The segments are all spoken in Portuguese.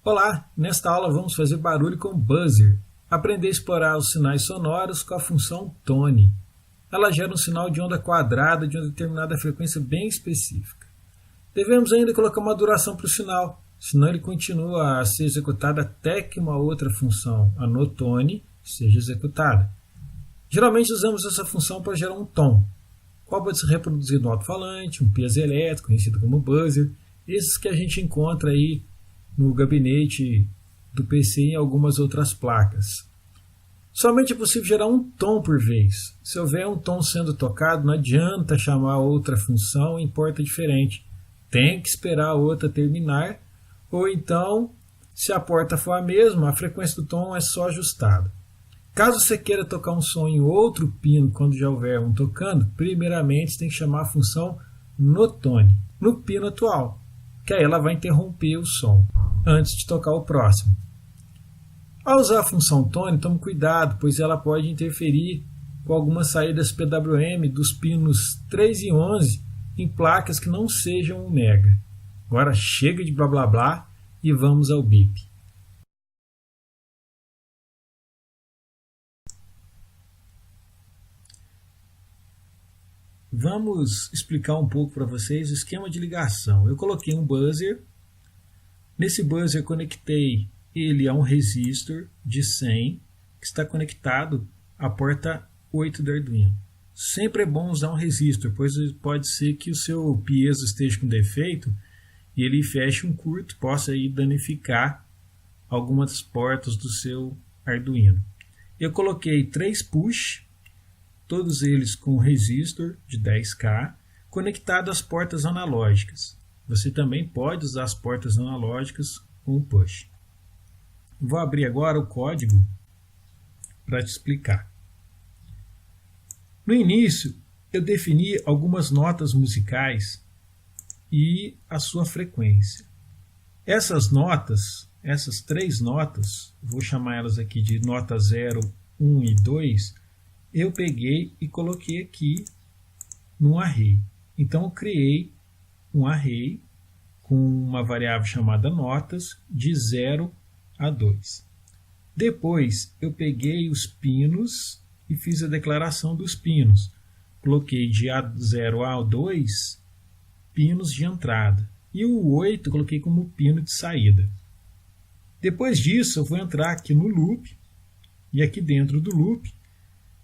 Olá, nesta aula vamos fazer barulho com buzzer. Aprender a explorar os sinais sonoros com a função tone. Ela gera um sinal de onda quadrada de uma determinada frequência bem específica. Devemos ainda colocar uma duração para o sinal, senão ele continua a ser executado até que uma outra função, a notone, seja executada. Geralmente usamos essa função para gerar um tom, qual pode ser reproduzido no alto-falante, um piezoelétrico, conhecido como buzzer, esses que a gente encontra aí no gabinete do PC e em algumas outras placas. Somente é possível gerar um tom por vez. Se houver um tom sendo tocado, não adianta chamar outra função em porta diferente. Tem que esperar a outra terminar, ou então, se a porta for a mesma, a frequência do tom é só ajustada. Caso você queira tocar um som em outro pino quando já houver um tocando, primeiramente você tem que chamar a função notone no pino atual, que aí ela vai interromper o som antes de tocar o próximo. Ao usar a função tone, tome cuidado, pois ela pode interferir com algumas saídas PWM dos pinos 3 e 11 em placas que não sejam 1 MHz. Agora chega de blá blá blá e vamos ao bip. Vamos explicar um pouco para vocês o esquema de ligação. Eu coloquei um buzzer. Nesse buzzer conectei ele a um resistor de 100 que está conectado à porta 8 do Arduino. Sempre é bom usar um resistor, pois pode ser que o seu piezo esteja com defeito e ele feche um curto, possa aí danificar algumas portas do seu Arduino. Eu coloquei 3 push, todos eles com resistor de 10K, conectado às portas analógicas. Você também pode usar as portas analógicas com o push. Vou abrir agora o código para te explicar. No início, eu defini algumas notas musicais e a sua frequência. Essas notas, essas 3 notas, vou chamar elas aqui de nota 0, 1 e 2, eu peguei e coloquei aqui num array. Então eu criei um array com uma variável chamada notas de 0 a 2. Depois eu peguei os pinos e fiz a declaração dos pinos. Coloquei de A0 a 2 pinos de entrada e o 8 coloquei como pino de saída. Depois disso eu vou entrar aqui no loop e aqui dentro do loop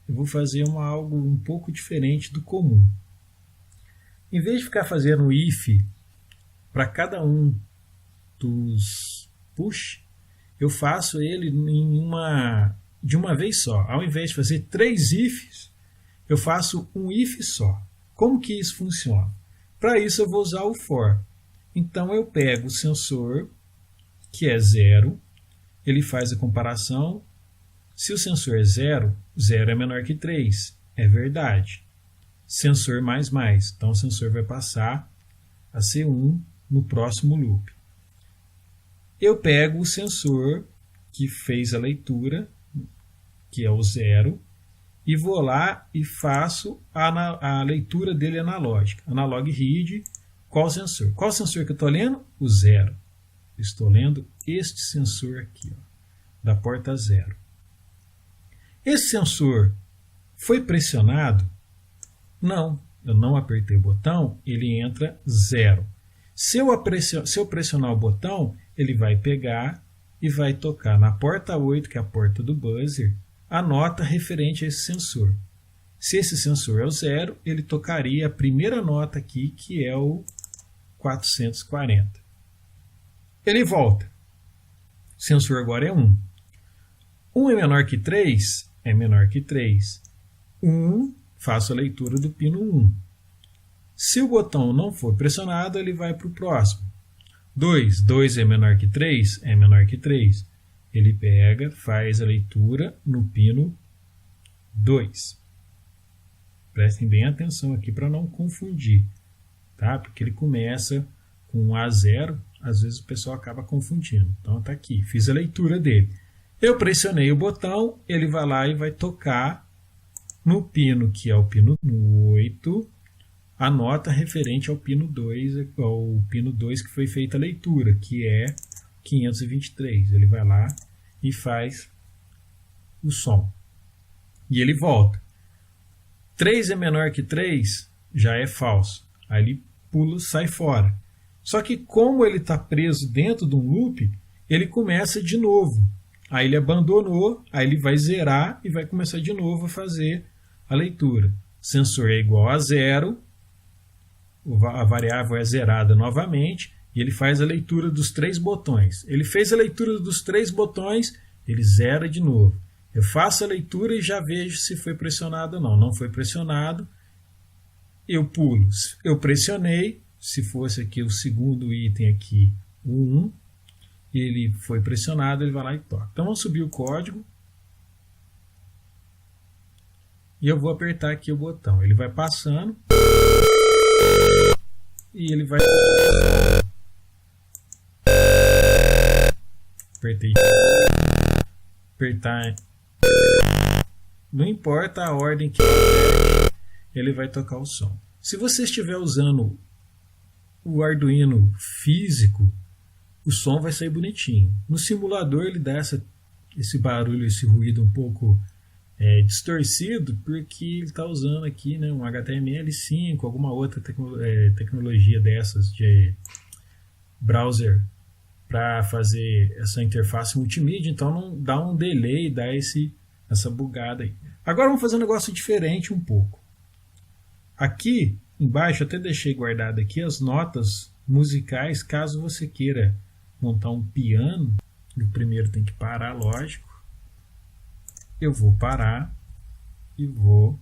eu vou fazer algo um pouco diferente do comum. Em vez de ficar fazendo if para cada um dos push, eu faço ele de uma vez só. Ao invés de fazer 3 ifs, eu faço um if só. Como que isso funciona? Para isso eu vou usar o for. Então eu pego o sensor, que é 0, ele faz a comparação. Se o sensor é 0, 0 é menor que 3, é verdade. Sensor mais, então o sensor vai passar a ser 1 no próximo loop. Eu pego o sensor que fez a leitura, que é o 0, e vou lá e faço a leitura dele analógica. Analog read, qual sensor? Qual sensor que eu estou lendo? O 0. Estou lendo este sensor aqui, ó, da porta 0. Esse sensor foi pressionado? Não, eu não apertei o botão, ele entra 0. Se eu pressionar o botão, ele vai pegar e vai tocar na porta 8, que é a porta do buzzer, a nota referente a esse sensor. Se esse sensor é o 0, ele tocaria a primeira nota aqui, que é o 440. Ele volta. O sensor agora é 1. 1 é menor que 3? É menor que 3. 1, faço a leitura do pino 1. Se o botão não for pressionado, ele vai para o próximo. 2. 2 é menor que 3? É menor que 3. Ele pega, faz a leitura no pino 2. Prestem bem atenção aqui para não confundir, tá? Porque ele começa com A0, às vezes o pessoal acaba confundindo. Então está aqui, fiz a leitura dele. Eu pressionei o botão, ele vai lá e vai tocar no pino, que é o pino 8, a nota referente ao pino 2 que foi feita a leitura, que é 523. Ele vai lá e faz o som. E ele volta. 3 é menor que 3, já é falso. Aí ele pula, sai fora. Só que como ele está preso dentro de um loop, ele começa de novo. Aí ele abandonou, aí ele vai zerar e vai começar de novo a fazer a leitura. Sensor é igual a 0, a variável é zerada novamente, e ele faz a leitura dos 3 botões. Ele fez a leitura dos 3 botões, ele zera de novo. Eu faço a leitura e já vejo se foi pressionado ou não. Não foi pressionado, eu pulo. Eu pressionei, se fosse aqui o segundo item aqui, o 1, ele foi pressionado, ele vai lá e toca. Então vamos subir o código. E eu vou apertar aqui o botão. Ele vai passando. E ele vai... Apertar. Não importa a ordem que ele vai tocar o som. Se você estiver usando o Arduino físico, o som vai sair bonitinho. No simulador ele dá esse barulho, esse ruído um pouco distorcido, porque ele está usando aqui, né, um HTML5, alguma outra tecnologia dessas de browser para fazer essa interface multimídia, então não dá um delay, dá essa bugada aí. Agora vamos fazer um negócio diferente um pouco. Aqui embaixo, eu até deixei guardado aqui as notas musicais, caso você queira montar um piano. O primeiro tem que parar, lógico. Eu vou parar e vou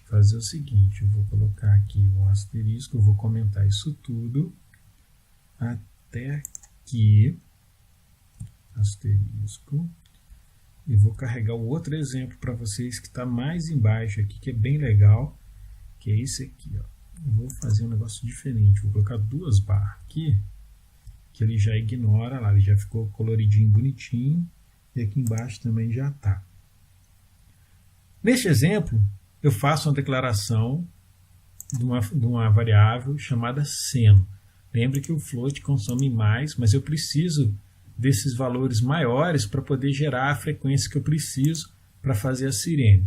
fazer o seguinte, eu vou colocar aqui um asterisco, eu vou comentar isso tudo até aqui, asterisco, e vou carregar o outro exemplo para vocês que está mais embaixo aqui, que é bem legal, que é esse aqui, ó. Eu vou fazer um negócio diferente, vou colocar 2 barras aqui, que ele já ignora lá, ele já ficou coloridinho, bonitinho, e aqui embaixo também já está. Neste exemplo, eu faço uma declaração de uma variável chamada seno. Lembre que o float consome mais, mas eu preciso desses valores maiores para poder gerar a frequência que eu preciso para fazer a sirene.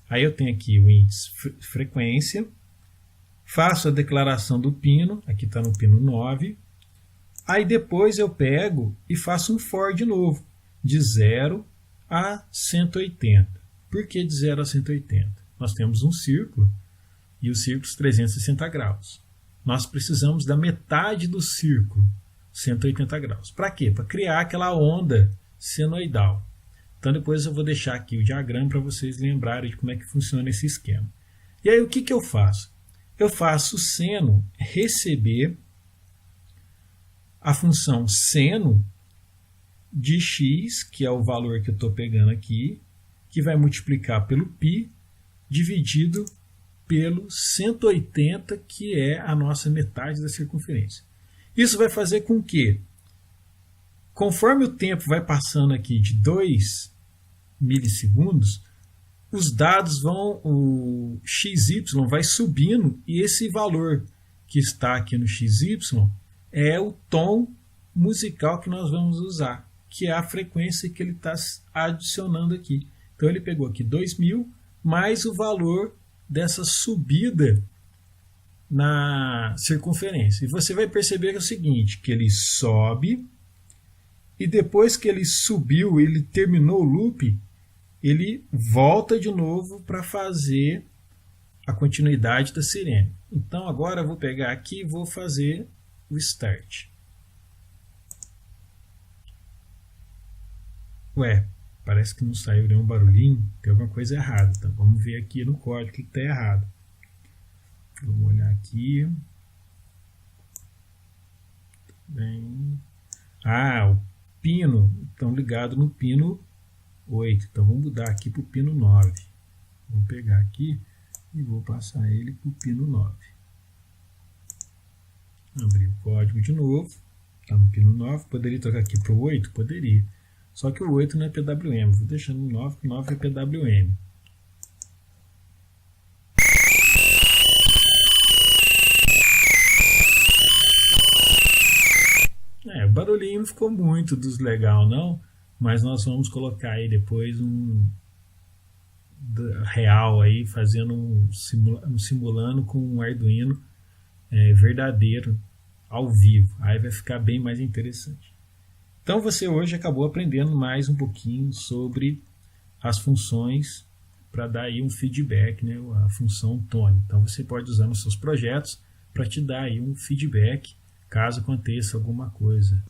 Aí eu tenho aqui o índice frequência, faço a declaração do pino, aqui está no pino 9, aí depois eu pego e faço um for de novo, de 0 a 180. Por que de 0 a 180? Nós temos um círculo e o círculo 360 graus. Nós precisamos da metade do círculo, 180 graus. Para quê? Para criar aquela onda senoidal. Então depois eu vou deixar aqui o diagrama para vocês lembrarem de como é que funciona esse esquema. E aí o que eu faço? Eu faço o seno receber a função seno de x, que é o valor que eu estou pegando aqui, que vai multiplicar pelo π, dividido pelo 180, que é a nossa metade da circunferência. Isso vai fazer com que, conforme o tempo vai passando aqui de 2 milissegundos, os dados vão, o XY vai subindo, e esse valor que está aqui no XY é o tom musical que nós vamos usar, que é a frequência que ele está adicionando aqui. Então ele pegou aqui 2000 mais o valor dessa subida na circunferência. E você vai perceber que é o seguinte, que ele sobe, e depois que ele subiu, ele terminou o loop, ele volta de novo para fazer a continuidade da sirene. Então agora eu vou pegar aqui e vou fazer o start. Ué, parece que não saiu nenhum barulhinho, tem alguma coisa errada. Então vamos ver aqui no código o que está errado. Vamos olhar aqui. Bem. O pino, estão ligados no pino 8. Então vamos mudar aqui para o pino 9. Vou pegar aqui e vou passar ele para o pino 9. Abrir o código de novo. Está no pino 9. Poderia tocar aqui para o 8? Poderia. Só que o 8 não é PWM. Vou deixar no 9, porque o 9 é PWM. O barulhinho pouquinho, não ficou muito dos legal não, mas nós vamos colocar aí depois um real aí, fazendo simulando com um Arduino verdadeiro ao vivo. Aí vai ficar bem mais interessante. Então você hoje acabou aprendendo mais um pouquinho sobre as funções para dar aí um feedback, né, a função Tone. Então você pode usar nos seus projetos para te dar aí um feedback caso aconteça alguma coisa